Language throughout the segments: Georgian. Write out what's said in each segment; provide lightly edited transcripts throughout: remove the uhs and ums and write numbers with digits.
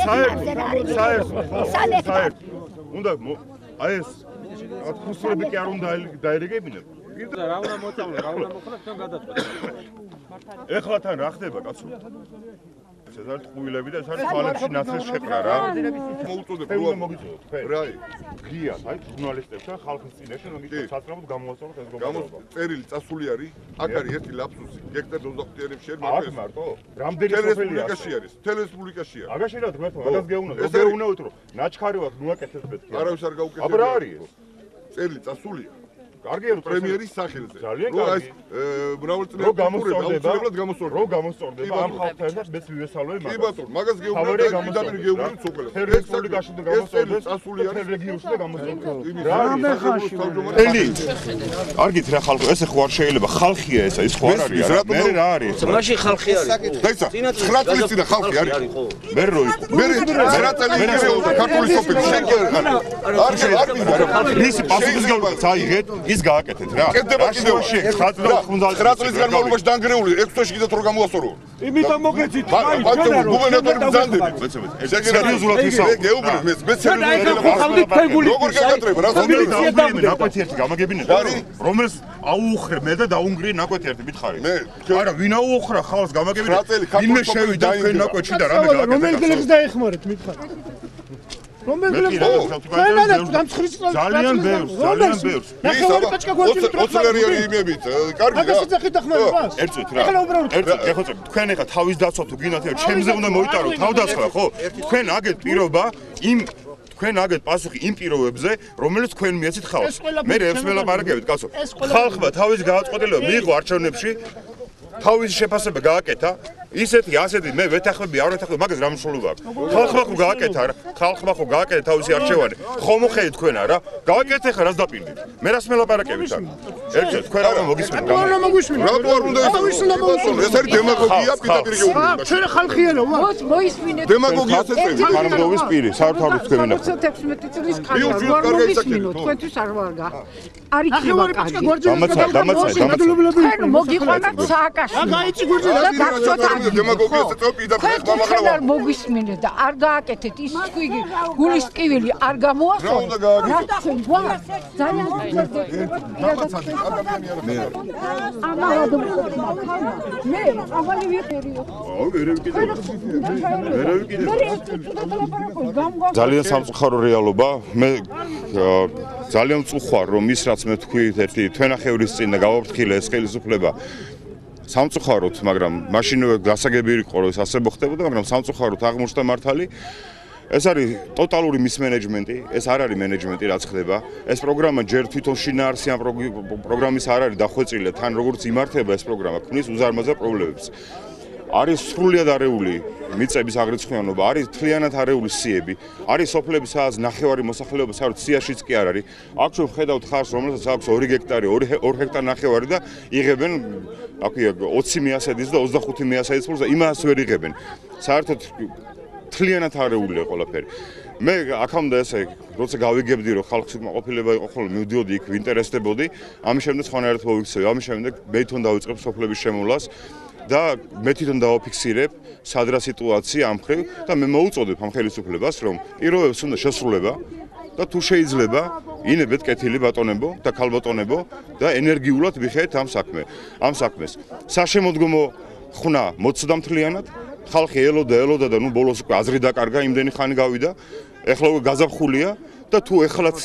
საერთოდ უნდა აი ეს ხუსრები კი არ უნდა დაერეგებინებ. რა უნდა მოწავლე, რა უნდა მოხდა თან გადაწყვეტ. ეხლა თან რა ხდება კაცო? ეს არის ტყუილები და ეს არის თვალებში ნაცრის შეყრა რა. მოუწოდებ რა ღია, აი ჟურნალისტებს და ხალხის წინაშე რომ იცით საცრავად გამოვასწოროთ ეს გომბა. წერილი წასული არის, აქ არის ერთი ლაფსუსი, გექტარ 25-იანებში შენ აქ მარტო? რამდენი სოფელია? არის, თელესპუბლიკაშია. აგაში რა თქმა უნდა, მაგას გეუნათ, გეუნათ რომ ნაჩქარი ვარ, ნუაკეთებს მეთქი. არავის არ გაუკეთებს. აბა რა არის ეს? წერილი წასულია. კარგია რომ პრემიერის სახელზე. ძალიან კარგი. მრავალწლიანი რო გამოსწორდება, გამოსწორდება. რო გამოსწორდება ამ ხალხთან და მეც მივესალმე მაგას. კი ბატონო, მაგას გეუბნები და პირდაპირ გეუბნები სოფელს. რესპუბლიკაში და გამოსწორდეს, წასული არის რეგიონში და გამოსწორდეს. რა არის? კარგით რა ხალხო, ესე ხო არ შეიძლება ხალხია ესა, ის ხო არ არის რა. მე რა არის? მაშინ ხალხი არის. დაიცა, 9 წლის წინ ხალხი არის. მე რო მე 9 წელი იგივეა ქართული სოფელი. შენ კი არ ის პასუხისგებლობა წაიღეთ, ის გააკეთეთ რა. კეთდება კიდევ 9 წლის განმავლობაში დანგრეული 6 თვეში კიდევ თორ გამოასწორო. იმიტომ მოგეცით, გუბერნატორი ბრძანდები. სერიოზულად ვისაუბრებ. გეუბნები, მე ფეგული. როგორ გაგატრება, რა დავუგრინე ნაკვეთი ერთი გამაგებინეთ. რომელს აუუხრე მე და დაუნგრიე ნაკვეთი ერთი მითხარი. არა, ვინ აუუხრა ხალხს გამაგებინეთ. ვინმე შევიდა თქვენ ნაკვეთში და რამე გააკეთა. რომელ გლეხს დაეხმარეთ მითხარ. რომელ გლეხს ძალიან ბევრს, ძალიან ბევრს. ნახევარი პაჭკა გვაქვს 20 იმებით, კარგი რა. აგას ეძახით დახმარებას. ერთწვით რა. ეხლა თქვენ ეხლა თავის დაცვა თუ გინათ, ჩემზე უნდა მოიტარო თავდასხმა, ხო? თქვენ აგეთ პირობა იმ თქვენ აგეთ პასუხი იმ პირობებზე, რომელიც თქვენ მიეცით ხალხს. მე ეს ველაპარაკებით, კაცო. ხალხმა თავის გადაწყვეტილება მიიღო არჩევნებში, თავის შეფასება გააკეთა. ისეთი ასეთი მე ვეთახმები, არ ვეთახმები, მაგას რა მნიშვნელობა აქვს? ხალხმა ხო გააკეთა რა, ხალხმა ხო გააკეთა თავისი არჩევანი. ხომ მოხედით თქვენ არა? გააკეთე ხა რას დაპირდით? მე რას მელაპარაკებით აქ? ერთად თქვენ რა მოგისმენთ? რა მოგისმენთ? რატო არ უნდა ეს არის დემაგოგია პირდაპირ გეუბნები. ჩვენ ხალხია რა ვარ? მოისმინეთ. დემაგოგიას ეწევით. თანამდებობის პირი, საერთოდ თქვენ ნახეთ. 16 წლის ხანია, ვარ მოისმინოთ, თქვენთვის არ ვარგა. არ იქნება კარგი. თქვენ მოგიყვანათ სააკაშვილი. გაიცი გვერდზე და გაგწოთ დემაგოგიას ეწევით პირდაპირ თქვენ არ მოგვისმინეთ და არ გააკეთეთ ის თქვი გულის ტკივილი არ გამოასწორეთ. რა უნდა გააკეთოთ? რა თქვენ გვარ ძალიან მე ავალი ვიყერიო. ძალიან სამწუხარო რეალობა. მე ძალიან მწუხვარ რომ ის რაც მე თქვი ერთი თვენახევრის წინ და გავაფრთხილე ეს ხელისუფლება სამწუხაროდ, მაგრამ მაშინვე გასაგები იყო რომ ეს ასე მოხდებოდა, მაგრამ სამწუხაროდ აღმოჩნდა მართალი. ეს არის ტოტალური მისმენეჯმენტი, ეს არ არის მენეჯმენტი რაც ხდება. ეს პროგრამა ჯერ თვითონ შინაარსიან პროგრამის არ არის დახვეწილი, თან როგორც იმართება ეს პროგრამა, ქმნის უზარმაზარ პრობლემებს. არის სრულიად არეული მიწების აღრიცხვიანობა, არის თლიანად არეული სიები, არის სოფლები, სადაც ნახევარი მოსახლეობა საერთოდ სიაშიც კი არ არის. აქ ჩვენ ვხედავთ ხარს, რომელსაც აქვს 2 ჰექტარი, 2 ჰექტარ ნახევარი და იღებენ, აქვია 20 მიასედის და 25 მიასედის ფულს და იმას ვერ იღებენ. საერთოდ თლიანად არეულია ყველაფერი. მე აქამდე ესე, როცა გავიგებდი რომ ხალხის უკმაყოფილება იყო ხოლმე, მივდიოდი იქ ვინტერესდებოდი, ამის შემდეგ სხვანაირად მოვიქცევი, ამის შემდეგ მე თვითონ დავიწყებ სოფლების შემოვლას. და მე თვითონ დავაფიქსირებ სად რა სიტუაცია ამ ხრივ და მე მოუწოდებ ამ ხელისუფლებას რომ პირობებს უნდა შესრულება და თუ შეიძლება ინებეთ კეთილი ბატონებო და ქალბატონებო და ენერგიულად ვიხეთ ამ საქმეს. საშემოდგომო ხნა მოცდა მთლიანად, ხალხი ელოდა და ნუ ბოლოს უკვე აზრი დაკარგა, იმდენი ხანი გავიდა, ეხლა უკვე გაზაფხულია და თუ ეხლაც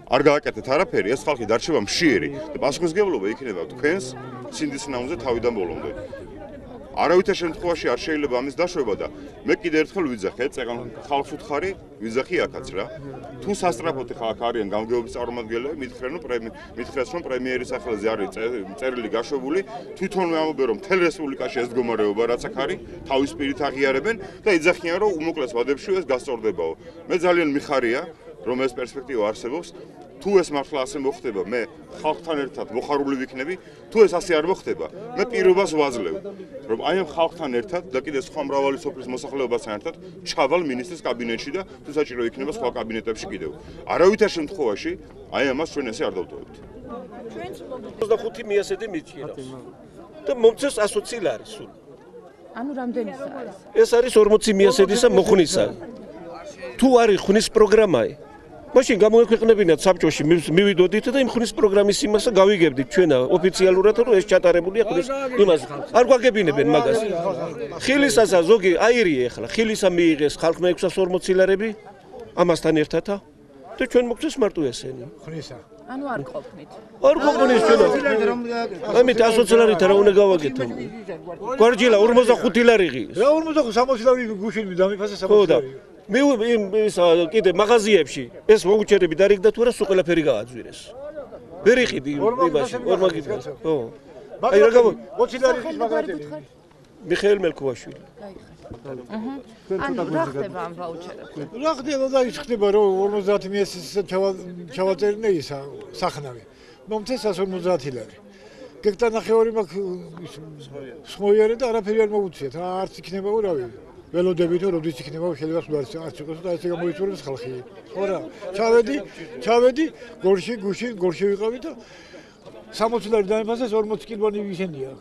არ გააკეთეთ არაფერი, ეს ხალხი დარჩება მშიერი და პასუხისმგებლობა იქნება თქვენს სინდის ნაუნზე თავიდან ბოლომდე. არავითარ შემთხვევაში არ შეიძლება ამის დაშვება და მე კიდე ერთხელ ვიძახე, წეგან ხალხს უთხარი, ვიძახი აქაც რა. თუ სასტრაფოდ ხა აქ არიან გამგეობის წარმომადგენლები, მითხრეს რომ პრემიერის სახელზე არის წერილი გაშვებული, თვითონვე ამბობენ რომ მთელ რესპუბლიკაში ეს მდგომარეობა რაც აქ არის, თავის პირით აღიარებენ და იძახიან რომ უმოკლეს ვადებში ეს გასწორდებაო. მე ძალიან მიხარია რომ ეს პერსპექტივა არსებობს. თუ ეს მართლა ასე მოხდება, მე ხალხთან ერთად მოხარული ვიქნები, თუ ეს ასე არ მოხდება, მე პირობას ვაძლევ, რომ აი ამ ხალხთან ერთად და კიდე სხვა მრავალი სოფლის მოსახლეობასთან ერთად ჩავალ მინისტრის კაბინეტში და თუ საჭირო იქნება სხვა კაბინეტებში კიდევ. არავითარ შემთხვევაში აი ამას ჩვენ ესე არ დავტოვებთ. 25 მიასედი მიჭირავს. და მომწეს 120 ლარი სულ. ანუ რამდენი არის? ეს არის 40 მიასედისა მოხნისა. თუ არის ხნის პროგრამაი მაშინ გამოექვეყნებინათ საბჭოში მივიდოდით და იმ ხნის პროგრამის იმასა გავიგებდით ჩვენა ოფიციალურად რომ ეს ჩატარებულია ხნის იმას არ გვაგებინებენ მაგას ხილისასა ზოგი აირიე ახლა ხილისა მიიღეს ხალხმა 640 ლარები ამასთან ერთად და ჩვენ მოგწეს მარტო ესენი ხნისა ანუ არ ყოფნით არ ყოფნის ჩვენ ამით 120 ლარით რა უნდა გავაკეთო გვარჯილა 45 ლარი ღირს რა 45 ლარი გუშინ დამიფასე 60 ლარი მე კიდე მაღაზიებში ეს მოუჩერები დარიგდა თუ რა სულ ყველაფერი გააძვირეს ვერ იყიდი იმაში ორმაგიდას ხო აი რა გამო 20 ლარი ის მაგარები მიხეილ მელქოვაშვილი ანუ რა ხდება ამ ვაუჩერებზე რა ხდება და ის ხდება რომ 50 მიესის ჩავაწერინე ისა სახნავი მომწეს 150 ლარი გექტარ ნახევარი მაქვს სმოიარე და არაფერი არ მოუწიათ არც იქნება ურავი ველოდებით რომ როდის იქნება შეიძლება სულ არც იყოს და ესე გამოიწვევს ხალხი ხო რა ჩავედი გორში ვიყავი და 60 ლარი დამიფასეს 40 კილონი ისენია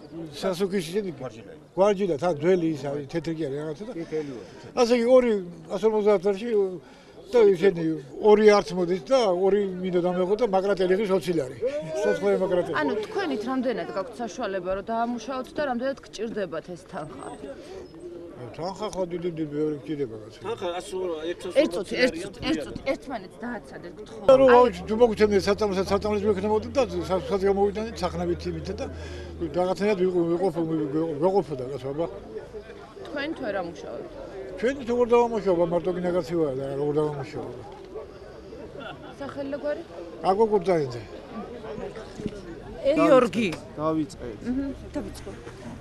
სასუქის ისენი გვარჯილა თან ძველი ის არის თეთრი კი არის რაღაცა და ასე იგი 250 ლარში და ისენი ორი არც მოდის და ორი მინდა დამეღო და მაგრატელი ღირს 20 ლარი სოცხლე მაგრატელი ანუ თქვენით რამდენად გაქვთ საშუალება რომ დაამუშაოთ და რამდენად გჭირდებათ ეს თანხა თანხა ხო დიდი ბევრი გჭირდება კაცო თანხა 100 ერთმანეთს დააცადეთ გთხოვ რომ თუ მოგცემდეს საწამლებს მექნებოდი და სად გამოვიდანით სახნავით იმით და რაღაცნაირად ვეყოფოდა კაცო აბა თქვენ თუ არ ამუშავებთ ჩვენ თუ ვერ დავამუშავება მარტო გინაგაციაა და როგორ დავამუშავება სახელგვარი აგო გუძაინძე გიორგი დავიწყეთ დავიწყო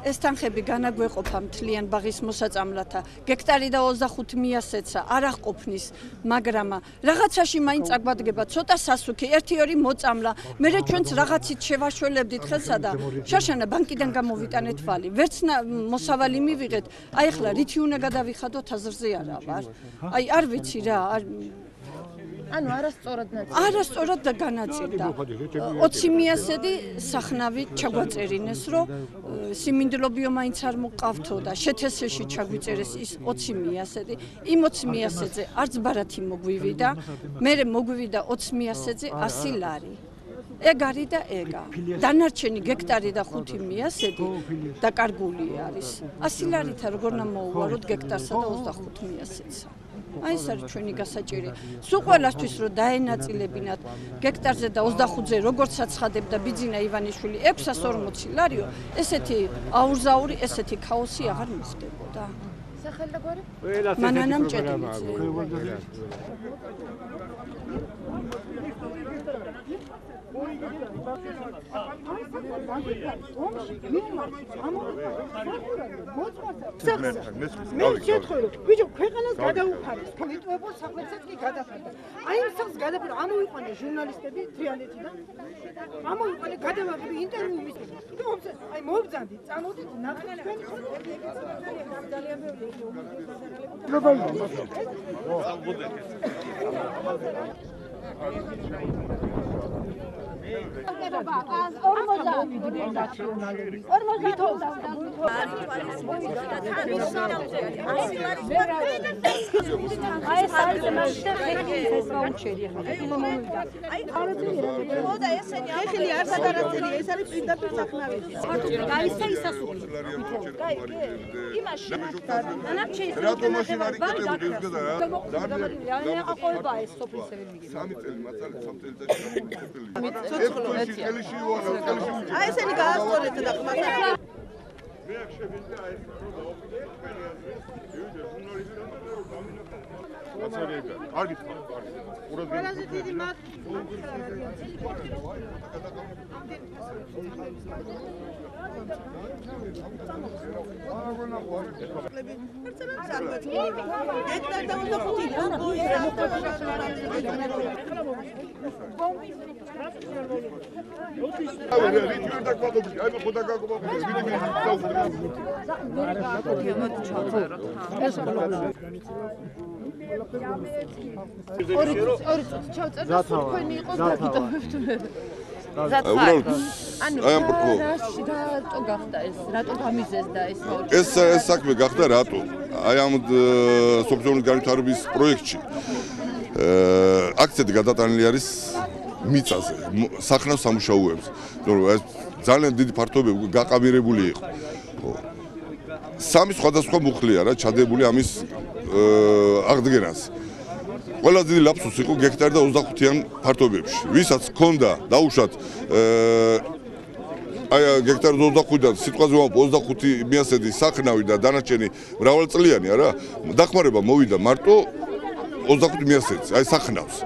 ეს თანხები განაგვეყოფა მთლიან ბაღის მოსაწამლათა გექტარი და 25 მიასეცა არ აღყოფნის მაგრამ რაღაცაში მაინც აგვადგება ცოტა სასუქი 1-2 მოწამლა მე ჩვენც რაღაცით შევაშველებდით ხელსა და შაშანა ბანკიდან გამოვიტანეთ ვალი ვერც მოსავალი მივიღეთ აი ახლა რითი უნდა გადავიხადოთ აზრზე არა ვარ აი არ ვიცი რა ანუ არასწორად და განაწილდა 20 მიასედი სახნავი ჩაგვაწერინეს რომ სიმინდლობიო მაინც არ მოყავთო და შეთესეში ჩაგვიწერეს ის 20 მიასედი იმ 20 მიასედზე არც ბარათი მოგვივიდა მე მოგვივიდა 20 მიასედზე 100 ლარი ეგ არის და ეგა დანარჩენი გექტარი და 5 მიასედი დაკარგული არის 100 ლარითა როგორ მოუვაროთ გექტარსა და 25 მიასედსა აი ეს არის ჩვენი გასაჭირი. სულ ყველასთვის რომ დაენაწილებინათ გექტარზე და 25-ზე როგორც აცხადებდა ბიძინა ივანიშვილი 640 ლარიო, ესეთი აურზაური, ესეთი ქაოსი აღარ მოხდებოდა. სახელგვარი? მანანა მჭედლიძე. მე შეთხოვე ბიჭო ქვეყანას გადაუფარეს თვითმფრინავის სახლებსაც კი გადაფარდა აი ამ სახს გადაფარდა ამოიყვანე ჟურნალისტები თრიალეთიდან ამოიყვანე გადავაგები ინტერვიუ მისცეს და აი მოვბძანდი წამოდით ნახეთ თქვენი ძალიან აი ესენი გაასწორეთ და ხმასა მე აქ შევიდე აი კარგი ყველაზე დიდი მათ უბრალოდ აი ამ რატო გახდა ეს? რატო გამიზეზდა ეს? ეს საქმე გახდა რატო? აი ამ სოფლიო განვითარების პროექტში აქცენტი გადატანილი არის მიწაზე, სახნავ სამუშაოებზე. ეს ძალიან დიდი ფართობები გაყამირებული იყო. სამი სხვადასხვა მუხლი არა ჩადებული ამის აღდგენას. ყველაზე დიდი ლაფსუსი იყო გექტარი და 25-იან ფართობებში. ვისაც ჰქონდა დაუშვათ აი გექტარი 25-დან სიტყვაზე ვამბობ 25 მიასედი სახნავი და დანარჩენი მრავალწლიანი არა დახმარება მოვიდა მარტო 25 მიასედს აი სახნავს.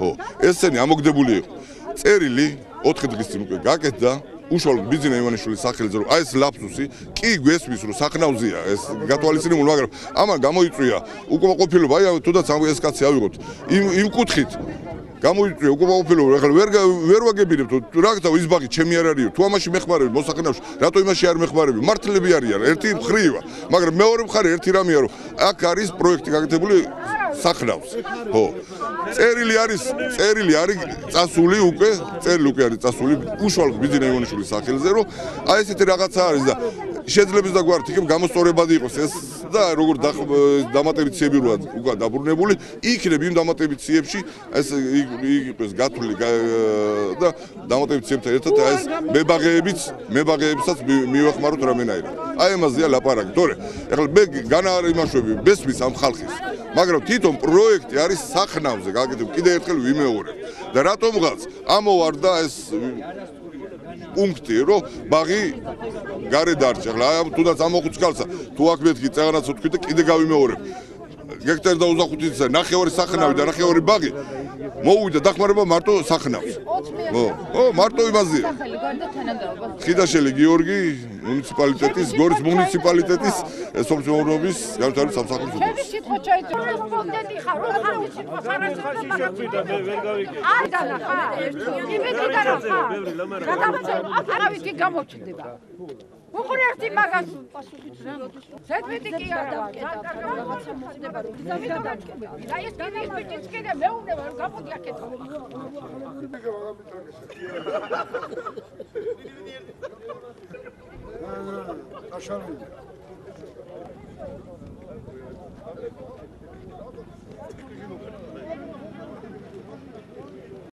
ხო ესენი ამოგდებული იყო. წერილი 4 დღის წინ უკვე გაკეთდა უშუალოდ ბიძინა ივანიშვილის სახელზე რომ აი ეს ლაფსუსი კი გვესმის რომ სახნავზია ეს გათვალისწინებული მაგრამ ამან გამოიწვია უკმაყოფილება აი თუნდაც ეს კაცი ავიღოთ იმ კუთხით გამოიწვია უკმაყოფილება ახლა ვერ ვაგებინებთ რა გთხოვ ის ბაღი ჩემი არ არისო თუ ამაში მეხმარები მოსახნავში რატო იმაში არ მეხმარები მართლები არიან ერთი მხრივა მაგრამ მეორე მხარე ერთი რამეა რომ აქ არის პროექტი გაკეთებული სახნავს ხო წერილი არის წასული უკვე არის წასული უშუალოდ ბიძინა ივანიშვილის სახელზე რომ აი ესეთი რაღაცა არის და შეიძლება და გვართ იქ გამოსწორებადი იყოს ეს და როგორ დამატებით ციები როა უკვე დაბრუნებული იქნებ იმ დამატებით ციებში ეს იყოს გათვლილი და დამატებით ციებთან ერთად აი ეს მებაღეებსაც მივეხმაროთ რამენაირად აი ამაზეა ლაპარაკი თორე ეხლა მე განაარიმაშვები ბესმის ამ ხალხის მაგრამ თვითონ პროექტი არის სახნავზე გაკეთებული კიდე ერთხელ ვიმეორებ და რატომღაც ამოვარდა ეს პუნქტი რომ ბაღი გარე დარჩა ახლა აი თუნდაც ამოხუც კალსა თუ აქ მეთქი წაღანაც ვთქვი და კიდე გავიმეორებ გექტარი და 25-ისა ნახევარი სახნავი და ნახევარი ბაღი მოვიდა დახმარება მარტო სახნავს ხო მარტო იმაზეა ხიდაშელი გიორგი მუნიციპალიტეტის გორის მუნიციპალიტეტის სოფლმეურნეობის განვითარების სამსახურის ჩემი სიტყვა ჩაიწვია მომდენი ხარ რა ხარ სიტყვა არ დანახა იმედი დანახა არავითი გამოჩნდება უყურე ერთი მაგას ზედმეტი კი არა რაღაცა მოხდება რომ გადაგკეთება აი ეს კიდე ის კიდე მეუბნება რომ გამოდი აქეთ აშარული